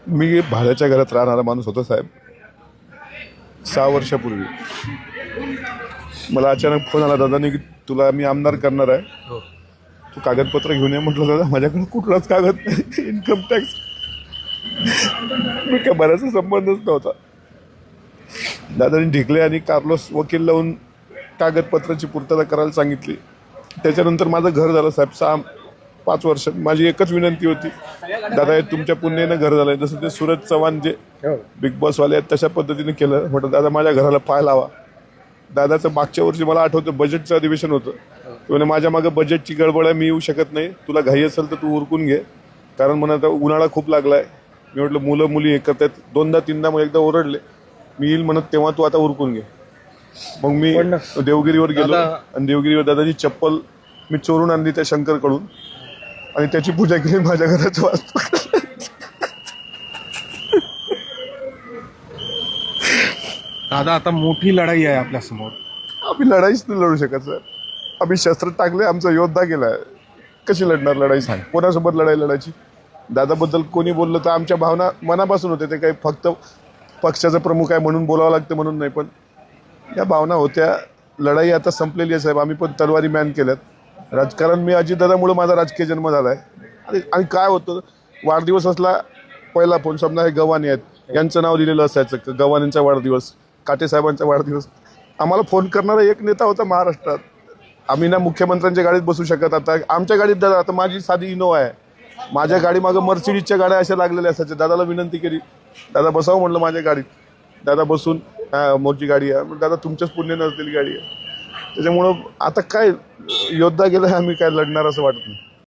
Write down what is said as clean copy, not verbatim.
मी भाड्याच्या घरात राहणारा माणूस होतो साहेब. 6 वर्षापूर्वी मला अचानक फोन आला दादाने की तुला मी आमदार करणार आहे, तू कागदपत्र घेऊन ये. म्हटलं दादा माझ्याकडे कुठलाच कागद नाही, इन्कम टॅक्स मी काय बऱ्याचा संबंधच नव्हता. दादानी ढिकले आणि कार्लोस वकील लावून कागदपत्राची पूर्तता करायला सांगितली. त्याच्यानंतर माझं घर झालं साहेब. 5 वर्ष माझी एकच विनंती होती, दादा हे तुमच्या पुण्यानं घर झालंय. जसं ते सूरज चव्हाण जे बिग बॉसवाले आहेत तशा पद्धतीने केलं. म्हटलं दादा माझ्या घराला पाय लावा. दादाचं मागच्या वर्षी मला आठवतं बजेटचं अधिवेशन होतं. तो म्हणे माझ्या मागं बजेटची गडबड आहे, मी येऊ शकत नाही, तुला घाई असेल तर तू उरकून घे, कारण म्हणा आता उन्हाळा खूप लागलाय. मी म्हटलं मुलं मुली एकत्र आहेत, 2दा-3दा मग एकदा ओरडले, मी येईल म्हणत तेव्हा तू आता उरकून घे. मग मी देवगिरीवर गेलो आणि देवगिरीवर दादाची चप्पल मी चोरून आणली त्या शंकरकडून आणि त्याची पूजा केली माझ्या घराच्या वास्तू. दादा आता मोठी लढाई आहे आपल्या समोर. आम्ही लढाईच नाही लढू शकत सर. आम्ही शस्त्र टाकले, आमचा योद्धा गेलाय. कशी लढणार लढाई? सांग कोणासोबत लढाई लढायची? दादाबद्दल कोणी बोललं तर आमच्या भावना मनापासून होते. ते काही फक्त पक्षाचा प्रमुख आहे म्हणून बोलावं लागतं म्हणून नाही, पण या भावना होत्या. लढाई आता संपलेली आहे साहेब. आम्ही पण तलवारी मॅन केल्यात. राजकारण मी अजितदादामुळे माझा राजकीय जन्म झाला आहे. आणि काय होतं, वाढदिवस असला पहिला फोन, समजा हे गव्हाणे आहेत यांचं नाव दिलेलं असायचं, गव्हाणेंचा वाढदिवस, काटे साहेबांचा वाढदिवस. आम्हाला फोन करणारा एक नेता होता महाराष्ट्रात. आम्ही ना मुख्यमंत्र्यांच्या गाडीत बसू शकत. आता आमच्या गाडीत दादा, आता माझी साधी इनोवा आहे, माझ्या गाडी मागं मर्सिडीजच्या गाड्या अशा लागलेल्या असायच्या. दादाला विनंती केली, दादा बसावं म्हटलं माझ्या गाडीत. दादा बसून मोठी गाडी आहे. दादा तुमच्याच पुण्य नसलेली गाडी आहे. त्याच्यामुळं आता काय योद्धा गेला, आम्ही काय लढणार असं वाटत नाही.